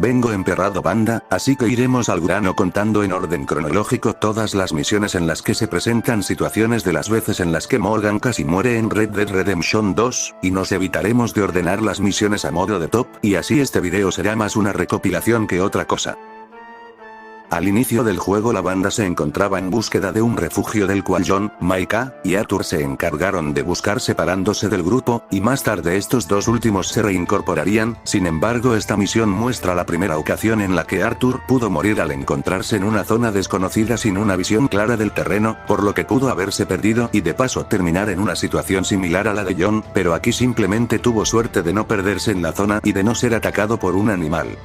Vengo emperrado banda, así que iremos al grano contando en orden cronológico todas las misiones en las que se presentan situaciones de las veces en las que Morgan casi muere en Red Dead Redemption 2, y nos evitaremos de ordenar las misiones a modo de top, y así este video será más una recopilación que otra cosa. Al inicio del juego la banda se encontraba en búsqueda de un refugio del cual John, Micah y Arthur se encargaron de buscar separándose del grupo, y más tarde estos dos últimos se reincorporarían. Sin embargo, esta misión muestra la primera ocasión en la que Arthur pudo morir al encontrarse en una zona desconocida sin una visión clara del terreno, por lo que pudo haberse perdido y de paso terminar en una situación similar a la de John, pero aquí simplemente tuvo suerte de no perderse en la zona y de no ser atacado por un animal.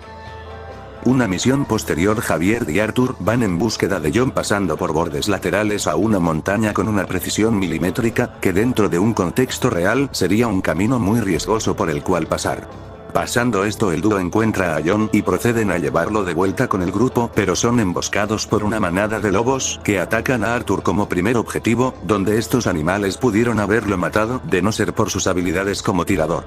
Una misión posterior, Javier y Arthur van en búsqueda de John pasando por bordes laterales a una montaña con una precisión milimétrica, que dentro de un contexto real sería un camino muy riesgoso por el cual pasar. Pasando esto, el dúo encuentra a John y proceden a llevarlo de vuelta con el grupo, pero son emboscados por una manada de lobos que atacan a Arthur como primer objetivo, donde estos animales pudieron haberlo matado de no ser por sus habilidades como tirador.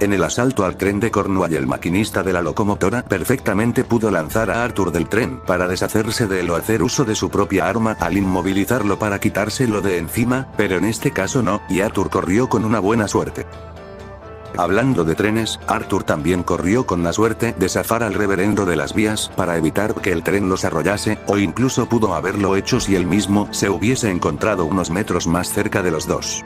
En el asalto al tren de Cornwall, el maquinista de la locomotora perfectamente pudo lanzar a Arthur del tren para deshacerse de él o hacer uso de su propia arma al inmovilizarlo para quitárselo de encima, pero en este caso no, y Arthur corrió con una buena suerte. Hablando de trenes, Arthur también corrió con la suerte de zafar al reverendo de las vías para evitar que el tren los arrollase, o incluso pudo haberlo hecho si él mismo se hubiese encontrado unos metros más cerca de los dos.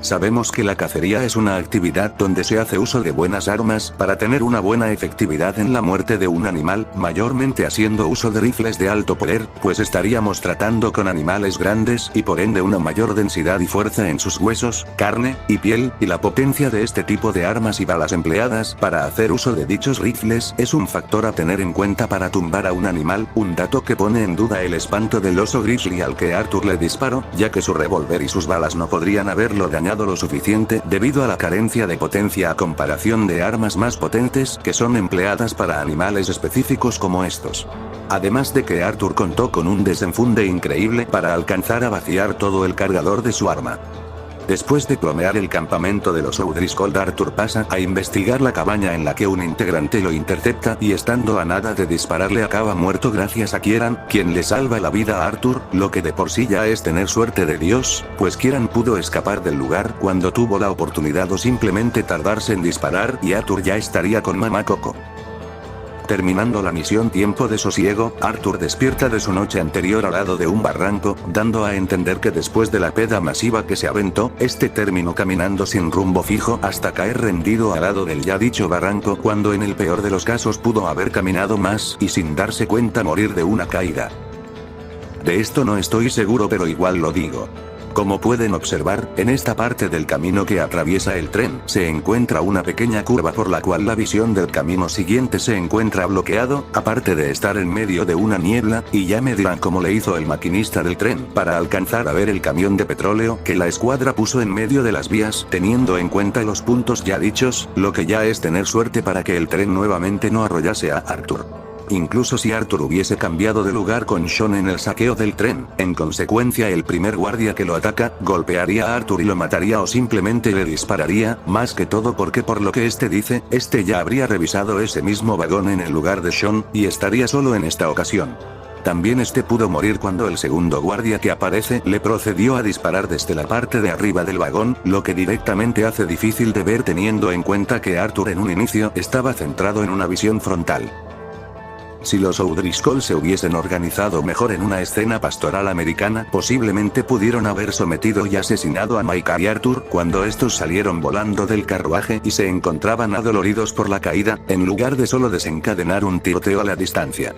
Sabemos que la cacería es una actividad donde se hace uso de buenas armas para tener una buena efectividad en la muerte de un animal, mayormente haciendo uso de rifles de alto poder, pues estaríamos tratando con animales grandes y por ende una mayor densidad y fuerza en sus huesos, carne y piel, y la potencia de este tipo de armas y balas empleadas para hacer uso de dichos rifles es un factor a tener en cuenta para tumbar a un animal, un dato que pone en duda el espanto del oso grizzly al que Arthur le disparó, ya que su revólver y sus balas no podrían haberlo dañado lo suficiente debido a la carencia de potencia a comparación de armas más potentes que son empleadas para animales específicos como estos. Además de que Arthur contó con un desenfunde increíble para alcanzar a vaciar todo el cargador de su arma. Después de plomear el campamento de los O'Driscoll, Arthur pasa a investigar la cabaña en la que un integrante lo intercepta y estando a nada de dispararle acaba muerto gracias a Kieran, quien le salva la vida a Arthur, lo que de por sí ya es tener suerte de Dios, pues Kieran pudo escapar del lugar cuando tuvo la oportunidad o simplemente tardarse en disparar y Arthur ya estaría con Mamá Coco. Terminando la misión Tiempo de Sosiego, Arthur despierta de su noche anterior al lado de un barranco, dando a entender que después de la peda masiva que se aventó, este terminó caminando sin rumbo fijo hasta caer rendido al lado del ya dicho barranco, cuando en el peor de los casos pudo haber caminado más y sin darse cuenta morir de una caída. De esto no estoy seguro, pero igual lo digo. Como pueden observar, en esta parte del camino que atraviesa el tren, se encuentra una pequeña curva por la cual la visión del camino siguiente se encuentra bloqueado, aparte de estar en medio de una niebla, y ya me dirán cómo le hizo el maquinista del tren para alcanzar a ver el camión de petróleo que la escuadra puso en medio de las vías, teniendo en cuenta los puntos ya dichos, lo que ya es tener suerte para que el tren nuevamente no arrollase a Arthur. Incluso si Arthur hubiese cambiado de lugar con Sean en el saqueo del tren, en consecuencia el primer guardia que lo ataca, golpearía a Arthur y lo mataría o simplemente le dispararía, más que todo porque por lo que este dice, este ya habría revisado ese mismo vagón en el lugar de Sean, y estaría solo en esta ocasión. También este pudo morir cuando el segundo guardia que aparece le procedió a disparar desde la parte de arriba del vagón, lo que directamente hace difícil de ver teniendo en cuenta que Arthur en un inicio estaba centrado en una visión frontal. Si los O'Driscoll se hubiesen organizado mejor en una escena pastoral americana, posiblemente pudieron haber sometido y asesinado a Micah y Arthur cuando estos salieron volando del carruaje y se encontraban adoloridos por la caída, en lugar de solo desencadenar un tiroteo a la distancia.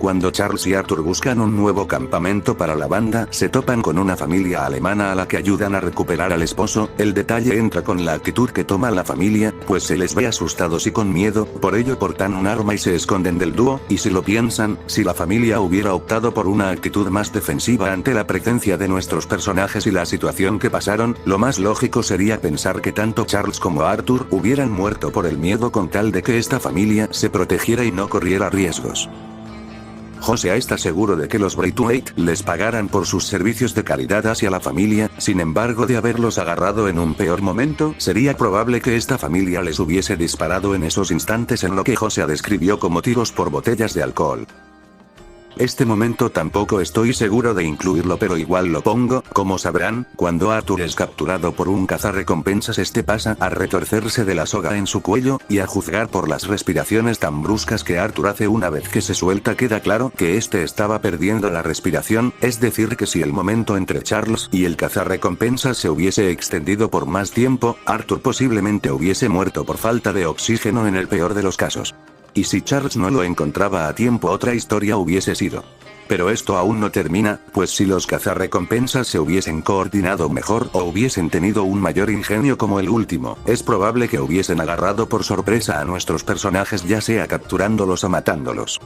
Cuando Charles y Arthur buscan un nuevo campamento para la banda, se topan con una familia alemana a la que ayudan a recuperar al esposo. El detalle entra con la actitud que toma la familia, pues se les ve asustados y con miedo, por ello portan un arma y se esconden del dúo, y si lo piensan, si la familia hubiera optado por una actitud más defensiva ante la presencia de nuestros personajes y la situación que pasaron, lo más lógico sería pensar que tanto Charles como Arthur hubieran muerto por el miedo con tal de que esta familia se protegiera y no corriera riesgos. José está seguro de que los Braithwaite les pagaran por sus servicios de caridad hacia la familia, sin embargo de haberlos agarrado en un peor momento, sería probable que esta familia les hubiese disparado en esos instantes en lo que José describió como tiros por botellas de alcohol. Este momento tampoco estoy seguro de incluirlo, pero igual lo pongo. Como sabrán, cuando Arthur es capturado por un cazarrecompensas, este pasa a retorcerse de la soga en su cuello, y a juzgar por las respiraciones tan bruscas que Arthur hace una vez que se suelta queda claro que este estaba perdiendo la respiración, es decir que si el momento entre Charles y el cazarrecompensas se hubiese extendido por más tiempo, Arthur posiblemente hubiese muerto por falta de oxígeno en el peor de los casos. Y si Charles no lo encontraba a tiempo, otra historia hubiese sido. Pero esto aún no termina, pues si los cazarrecompensas se hubiesen coordinado mejor o hubiesen tenido un mayor ingenio como el último, es probable que hubiesen agarrado por sorpresa a nuestros personajes, ya sea capturándolos o matándolos.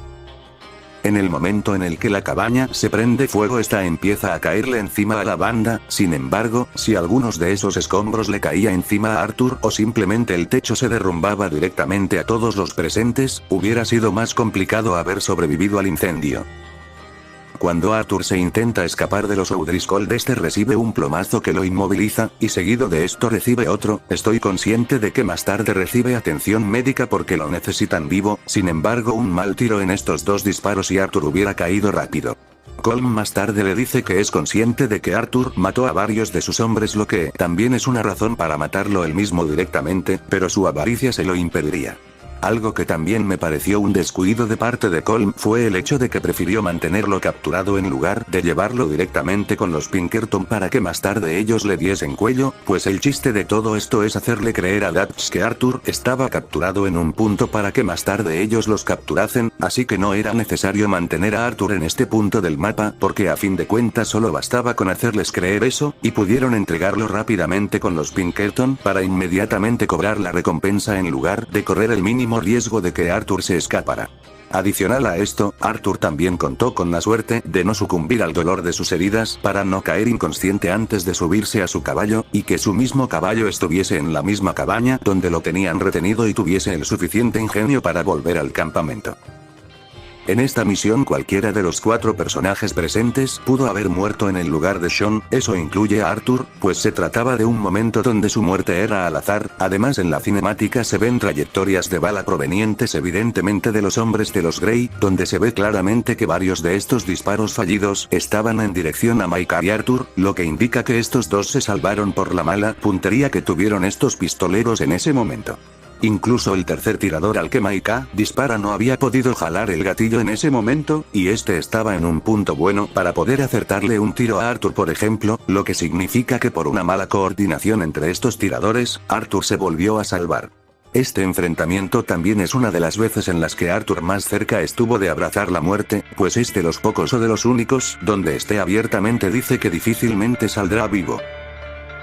En el momento en el que la cabaña se prende fuego, esta empieza a caerle encima a la banda. Sin embargo, si algunos de esos escombros le caía encima a Arthur o simplemente el techo se derrumbaba directamente a todos los presentes, hubiera sido más complicado haber sobrevivido al incendio. Cuando Arthur se intenta escapar de los O'Driscoll, este recibe un plomazo que lo inmoviliza, y seguido de esto recibe otro. Estoy consciente de que más tarde recibe atención médica porque lo necesitan vivo, sin embargo un mal tiro en estos dos disparos y Arthur hubiera caído rápido. Colm más tarde le dice que es consciente de que Arthur mató a varios de sus hombres, lo que también es una razón para matarlo él mismo directamente, pero su avaricia se lo impediría. Algo que también me pareció un descuido de parte de Colm fue el hecho de que prefirió mantenerlo capturado en lugar de llevarlo directamente con los Pinkerton para que más tarde ellos le diesen cuello, pues el chiste de todo esto es hacerle creer a Dutch que Arthur estaba capturado en un punto para que más tarde ellos los capturasen, así que no era necesario mantener a Arthur en este punto del mapa, porque a fin de cuentas solo bastaba con hacerles creer eso, y pudieron entregarlo rápidamente con los Pinkerton para inmediatamente cobrar la recompensa en lugar de correr el mínimo riesgo de que Arthur se escapara. Adicional a esto, Arthur también contó con la suerte de no sucumbir al dolor de sus heridas para no caer inconsciente antes de subirse a su caballo, y que su mismo caballo estuviese en la misma cabaña donde lo tenían retenido y tuviese el suficiente ingenio para volver al campamento. En esta misión cualquiera de los 4 personajes presentes pudo haber muerto en el lugar de Sean, eso incluye a Arthur, pues se trataba de un momento donde su muerte era al azar. Además, en la cinemática se ven trayectorias de bala provenientes evidentemente de los hombres de los Grey, donde se ve claramente que varios de estos disparos fallidos estaban en dirección a Micah y Arthur, lo que indica que estos dos se salvaron por la mala puntería que tuvieron estos pistoleros en ese momento. Incluso el tercer tirador al que Micah dispara no había podido jalar el gatillo en ese momento, y este estaba en un punto bueno para poder acertarle un tiro a Arthur, por ejemplo, lo que significa que por una mala coordinación entre estos tiradores, Arthur se volvió a salvar. Este enfrentamiento también es una de las veces en las que Arthur más cerca estuvo de abrazar la muerte, pues es de los pocos o de los únicos donde este abiertamente dice que difícilmente saldrá vivo.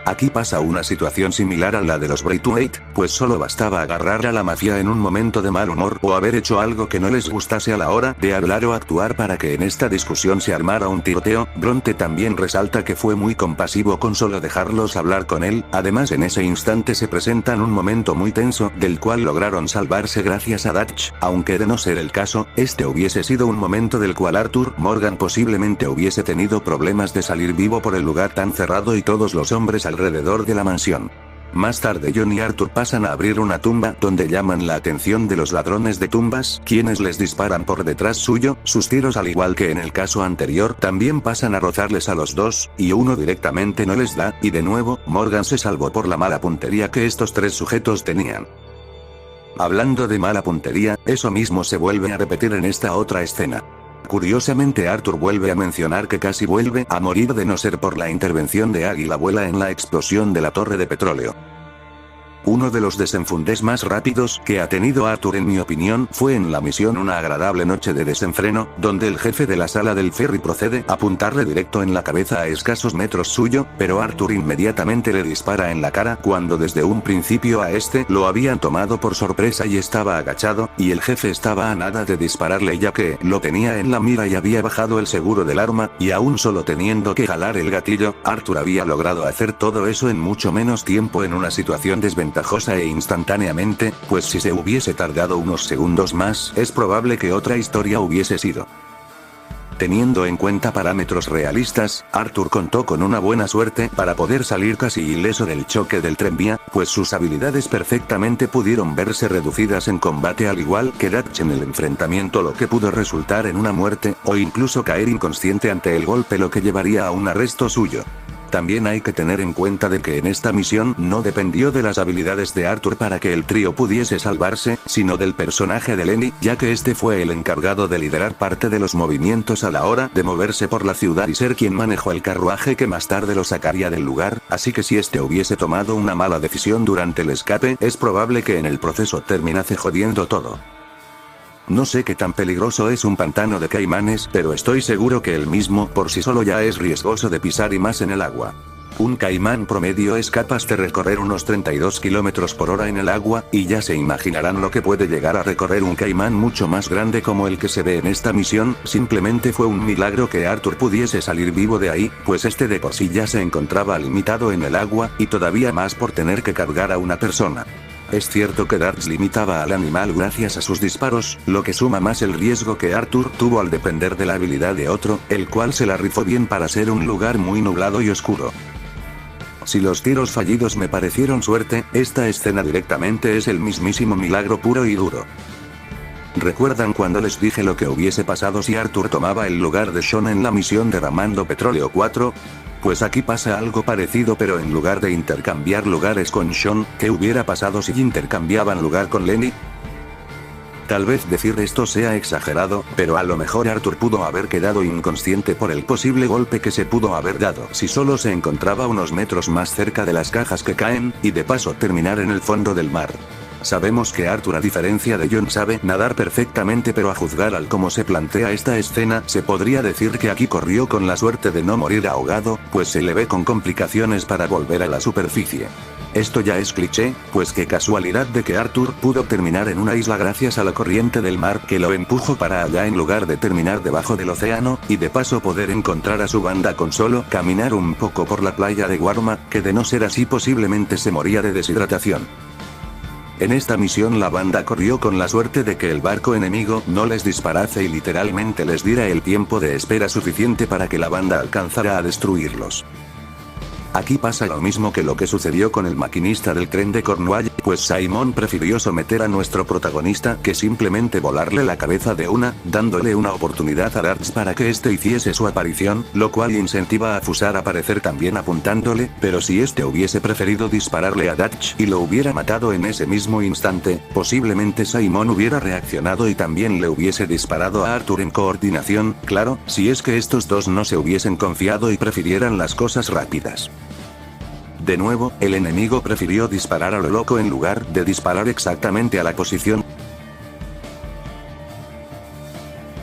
Aquí pasa una situación similar a la de los Braithwaite, pues solo bastaba agarrar a la mafia en un momento de mal humor o haber hecho algo que no les gustase a la hora de hablar o actuar para que en esta discusión se armara un tiroteo. Bronte también resalta que fue muy compasivo con solo dejarlos hablar con él. Además, en ese instante se presentan un momento muy tenso del cual lograron salvarse gracias a Dutch, aunque de no ser el caso, este hubiese sido un momento del cual Arthur Morgan posiblemente hubiese tenido problemas de salir vivo por el lugar tan cerrado y todos los hombres alrededor de la mansión. Más tarde John y Arthur pasan a abrir una tumba donde llaman la atención de los ladrones de tumbas, quienes les disparan por detrás suyo. Sus tiros, al igual que en el caso anterior, también pasan a rozarles a los dos, y uno directamente no les da, y de nuevo, Morgan se salvó por la mala puntería que estos 3 sujetos tenían. Hablando de mala puntería, eso mismo se vuelve a repetir en esta otra escena. Curiosamente, Arthur vuelve a mencionar que casi vuelve a morir de no ser por la intervención de Águila Abuela en la explosión de la torre de petróleo. Uno de los desenfundes más rápidos que ha tenido Arthur, en mi opinión, fue en la misión Una agradable noche de desenfreno, donde el jefe de la sala del ferry procede a apuntarle directo en la cabeza a escasos metros suyo, pero Arthur inmediatamente le dispara en la cara cuando desde un principio a este lo habían tomado por sorpresa y estaba agachado, y el jefe estaba a nada de dispararle ya que lo tenía en la mira y había bajado el seguro del arma, y aún solo teniendo que jalar el gatillo, Arthur había logrado hacer todo eso en mucho menos tiempo en una situación desventajosa e instantáneamente, pues si se hubiese tardado unos segundos más, es probable que otra historia hubiese sido. Teniendo en cuenta parámetros realistas, Arthur contó con una buena suerte para poder salir casi ileso del choque del tranvía, pues sus habilidades perfectamente pudieron verse reducidas en combate al igual que Dutch en el enfrentamiento, lo que pudo resultar en una muerte, o incluso caer inconsciente ante el golpe, lo que llevaría a un arresto suyo. También hay que tener en cuenta de que en esta misión no dependió de las habilidades de Arthur para que el trío pudiese salvarse, sino del personaje de Lenny, ya que este fue el encargado de liderar parte de los movimientos a la hora de moverse por la ciudad y ser quien manejó el carruaje que más tarde lo sacaría del lugar, así que si este hubiese tomado una mala decisión durante el escape, es probable que en el proceso terminase jodiendo todo. No sé qué tan peligroso es un pantano de caimanes, pero estoy seguro que el mismo por sí solo ya es riesgoso de pisar y más en el agua. Un caimán promedio es capaz de recorrer unos 32 km por hora en el agua, y ya se imaginarán lo que puede llegar a recorrer un caimán mucho más grande como el que se ve en esta misión. Simplemente fue un milagro que Arthur pudiese salir vivo de ahí, pues este de por sí ya se encontraba limitado en el agua, y todavía más por tener que cargar a una persona. Es cierto que Dutch limitaba al animal gracias a sus disparos, lo que suma más el riesgo que Arthur tuvo al depender de la habilidad de otro, el cual se la rifó bien para ser un lugar muy nublado y oscuro. Si los tiros fallidos me parecieron suerte, esta escena directamente es el mismísimo milagro puro y duro. ¿Recuerdan cuando les dije lo que hubiese pasado si Arthur tomaba el lugar de Sean en la misión Derramando Petróleo 4? Pues aquí pasa algo parecido, pero en lugar de intercambiar lugares con Sean, ¿qué hubiera pasado si intercambiaban lugar con Lenny? Tal vez decir esto sea exagerado, pero a lo mejor Arthur pudo haber quedado inconsciente por el posible golpe que se pudo haber dado si solo se encontraba unos metros más cerca de las cajas que caen, y de paso terminar en el fondo del mar. Sabemos que Arthur, a diferencia de John, sabe nadar perfectamente, pero a juzgar al cómo se plantea esta escena, se podría decir que aquí corrió con la suerte de no morir ahogado, pues se le ve con complicaciones para volver a la superficie. Esto ya es cliché, pues qué casualidad de que Arthur pudo terminar en una isla gracias a la corriente del mar que lo empujó para allá en lugar de terminar debajo del océano, y de paso poder encontrar a su banda con solo caminar un poco por la playa de Guarma, que de no ser así posiblemente se moría de deshidratación. En esta misión la banda corrió con la suerte de que el barco enemigo no les disparase y literalmente les diera el tiempo de espera suficiente para que la banda alcanzara a destruirlos. Aquí pasa lo mismo que lo que sucedió con el maquinista del tren de Cornwall, pues Simon prefirió someter a nuestro protagonista que simplemente volarle la cabeza de una, dándole una oportunidad a Dutch para que este hiciese su aparición, lo cual incentiva a Fusar a aparecer también apuntándole, pero si este hubiese preferido dispararle a Dutch y lo hubiera matado en ese mismo instante, posiblemente Simon hubiera reaccionado y también le hubiese disparado a Arthur en coordinación, claro, si es que estos dos no se hubiesen confiado y prefirieran las cosas rápidas. De nuevo, el enemigo prefirió disparar a lo loco en lugar de disparar exactamente a la posición.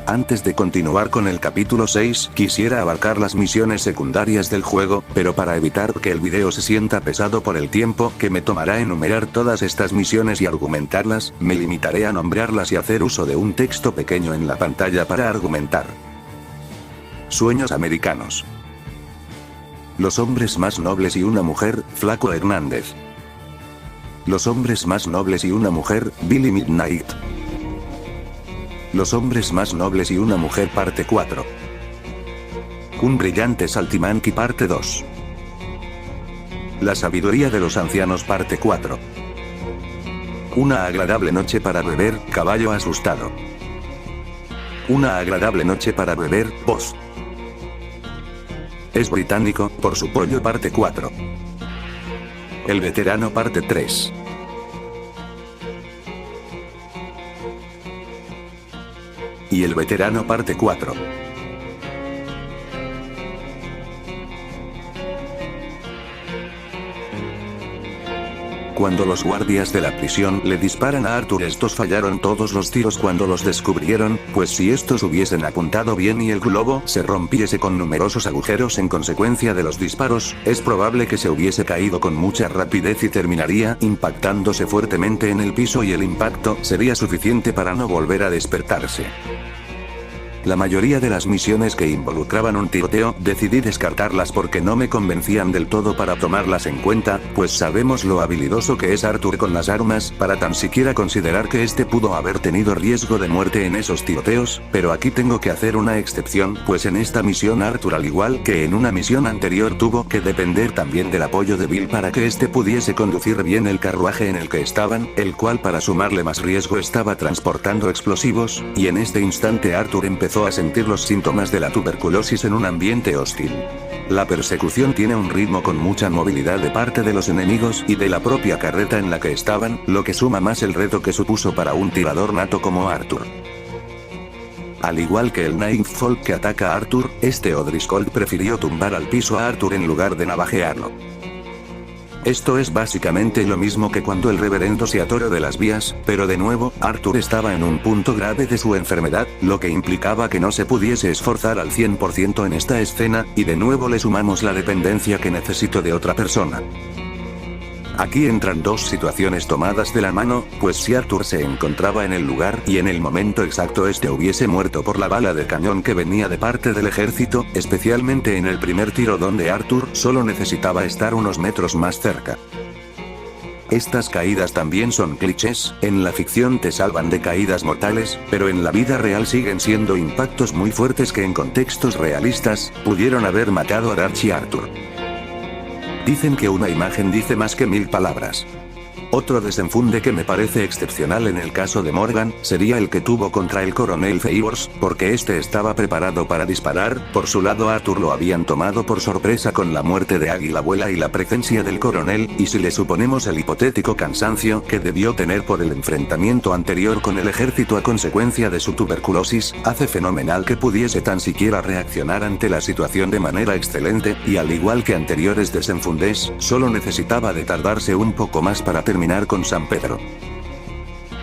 Antes de continuar con el capítulo 6, quisiera abarcar las misiones secundarias del juego, pero para evitar que el video se sienta pesado por el tiempo que me tomará enumerar todas estas misiones y argumentarlas, me limitaré a nombrarlas y hacer uso de un texto pequeño en la pantalla para argumentar. Sueños americanos. Los hombres más nobles y una mujer, Flaco Hernández. Los hombres más nobles y una mujer, Billy Midnight. Los hombres más nobles y una mujer, parte 4. Un brillante Saltimbanqui, parte 2. La sabiduría de los ancianos, parte 4. Una agradable noche para beber, caballo asustado. Una agradable noche para beber, voz. Es británico, por su pollo, parte 4. El veterano, parte 3. Y el veterano, parte 4. Cuando los guardias de la prisión le disparan a Arthur, estos fallaron todos los tiros cuando los descubrieron, pues si estos hubiesen apuntado bien y el globo se rompiese con numerosos agujeros en consecuencia de los disparos, es probable que se hubiese caído con mucha rapidez y terminaría impactándose fuertemente en el piso y el impacto sería suficiente para no volver a despertarse. La mayoría de las misiones que involucraban un tiroteo, decidí descartarlas porque no me convencían del todo para tomarlas en cuenta, pues sabemos lo habilidoso que es Arthur con las armas, para tan siquiera considerar que este pudo haber tenido riesgo de muerte en esos tiroteos, pero aquí tengo que hacer una excepción, pues en esta misión Arthur, al igual que en una misión anterior, tuvo que depender también del apoyo de Bill para que este pudiese conducir bien el carruaje en el que estaban, el cual para sumarle más riesgo estaba transportando explosivos, y en este instante Arthur empezó a sentir los síntomas de la tuberculosis en un ambiente hostil. La persecución tiene un ritmo con mucha movilidad de parte de los enemigos y de la propia carreta en la que estaban, lo que suma más el reto que supuso para un tirador nato como Arthur. Al igual que el Nightfall que ataca a Arthur, este O'Driscoll prefirió tumbar al piso a Arthur en lugar de navajearlo. Esto es básicamente lo mismo que cuando el reverendo se atoró de las vías, pero de nuevo, Arthur estaba en un punto grave de su enfermedad, lo que implicaba que no se pudiese esforzar al 100% en esta escena, y de nuevo le sumamos la dependencia que necesito de otra persona. Aquí entran dos situaciones tomadas de la mano, pues si Arthur se encontraba en el lugar y en el momento exacto este hubiese muerto por la bala de cañón que venía de parte del ejército, especialmente en el primer tiro donde Arthur solo necesitaba estar unos metros más cerca. Estas caídas también son clichés, en la ficción te salvan de caídas mortales, pero en la vida real siguen siendo impactos muy fuertes que en contextos realistas, pudieron haber matado a Darch y Arthur. Dicen que una imagen dice más que 1000 palabras. Otro desenfunde que me parece excepcional en el caso de Morgan, sería el que tuvo contra el coronel Favors, porque este estaba preparado para disparar. Por su lado Arthur lo habían tomado por sorpresa con la muerte de Águila Abuela y la presencia del coronel, y si le suponemos el hipotético cansancio que debió tener por el enfrentamiento anterior con el ejército a consecuencia de su tuberculosis, hace fenomenal que pudiese tan siquiera reaccionar ante la situación de manera excelente, y al igual que anteriores desenfundes, solo necesitaba de tardarse un poco más para terminar con San Pedro.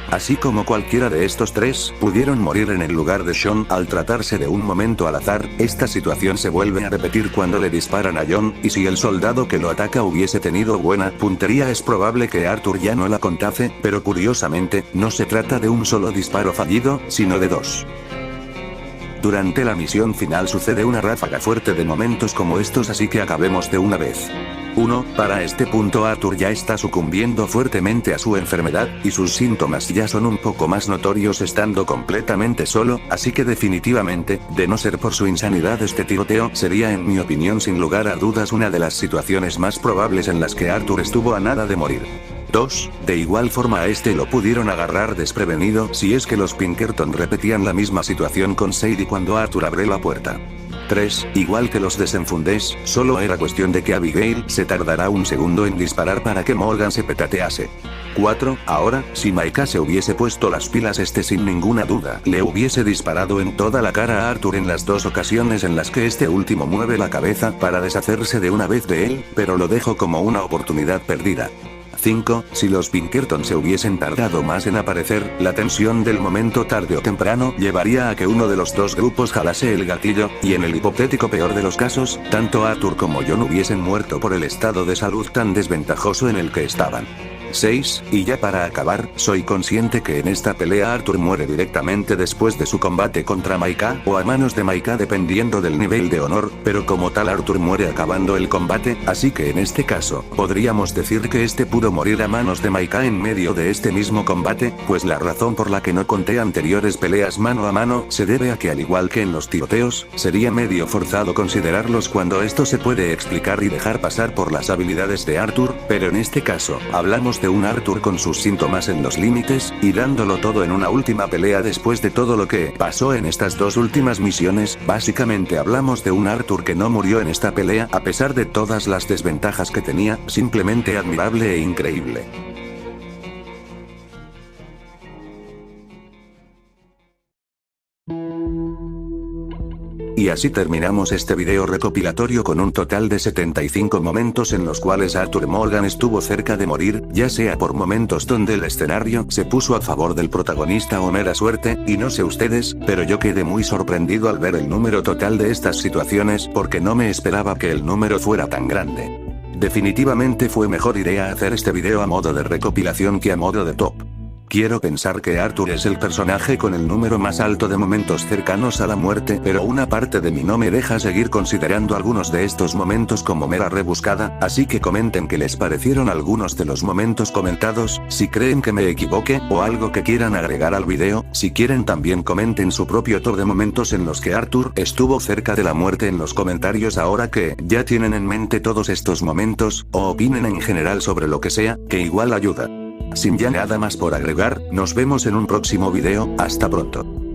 Así como cualquiera de estos tres, pudieron morir en el lugar de Sean. Al tratarse de un momento al azar, esta situación se vuelve a repetir cuando le disparan a John, y si el soldado que lo ataca hubiese tenido buena puntería es probable que Arthur ya no la contase, pero curiosamente, no se trata de un solo disparo fallido, sino de dos. Durante la misión final sucede una ráfaga fuerte de momentos como estos, así que acabemos de una vez. 1. Para este punto Arthur ya está sucumbiendo fuertemente a su enfermedad, y sus síntomas ya son un poco más notorios estando completamente solo, así que definitivamente, de no ser por su insanidad este tiroteo sería en mi opinión sin lugar a dudas una de las situaciones más probables en las que Arthur estuvo a nada de morir. 2. De igual forma a este lo pudieron agarrar desprevenido si es que los Pinkerton repetían la misma situación con Sadie cuando Arthur abre la puerta. 3. Igual que los desenfundés, solo era cuestión de que Abigail se tardará un segundo en disparar para que Morgan se petatease. 4. Ahora, si Micah se hubiese puesto las pilas este sin ninguna duda, le hubiese disparado en toda la cara a Arthur en las dos ocasiones en las que este último mueve la cabeza para deshacerse de una vez de él, pero lo dejo como una oportunidad perdida. 5. Si los Pinkerton se hubiesen tardado más en aparecer, la tensión del momento tarde o temprano llevaría a que uno de los dos grupos jalase el gatillo, y en el hipotético peor de los casos, tanto Arthur como John hubiesen muerto por el estado de salud tan desventajoso en el que estaban. 6. Y ya para acabar, soy consciente que en esta pelea Arthur muere directamente después de su combate contra Micah, o a manos de Micah dependiendo del nivel de honor, pero como tal Arthur muere acabando el combate, así que en este caso, podríamos decir que este pudo morir a manos de Micah en medio de este mismo combate, pues la razón por la que no conté anteriores peleas mano a mano se debe a que al igual que en los tiroteos, sería medio forzado considerarlos cuando esto se puede explicar y dejar pasar por las habilidades de Arthur, pero en este caso, hablamos de un Arthur con sus síntomas en los límites, y dándolo todo en una última pelea después de todo lo que pasó en estas dos últimas misiones. Básicamente hablamos de un Arthur que no murió en esta pelea a pesar de todas las desventajas que tenía, simplemente admirable e increíble. Y así terminamos este video recopilatorio con un total de 75 momentos en los cuales Arthur Morgan estuvo cerca de morir, ya sea por momentos donde el escenario se puso a favor del protagonista o mera suerte, y no sé ustedes, pero yo quedé muy sorprendido al ver el número total de estas situaciones porque no me esperaba que el número fuera tan grande. Definitivamente fue mejor idea hacer este video a modo de recopilación que a modo de top. Quiero pensar que Arthur es el personaje con el número más alto de momentos cercanos a la muerte, pero una parte de mí no me deja seguir considerando algunos de estos momentos como mera rebuscada, así que comenten qué les parecieron algunos de los momentos comentados, si creen que me equivoque, o algo que quieran agregar al video. Si quieren también comenten su propio top de momentos en los que Arthur estuvo cerca de la muerte en los comentarios ahora que ya tienen en mente todos estos momentos, o opinen en general sobre lo que sea, que igual ayuda. Sin ya nada más por agregar, nos vemos en un próximo video, hasta pronto.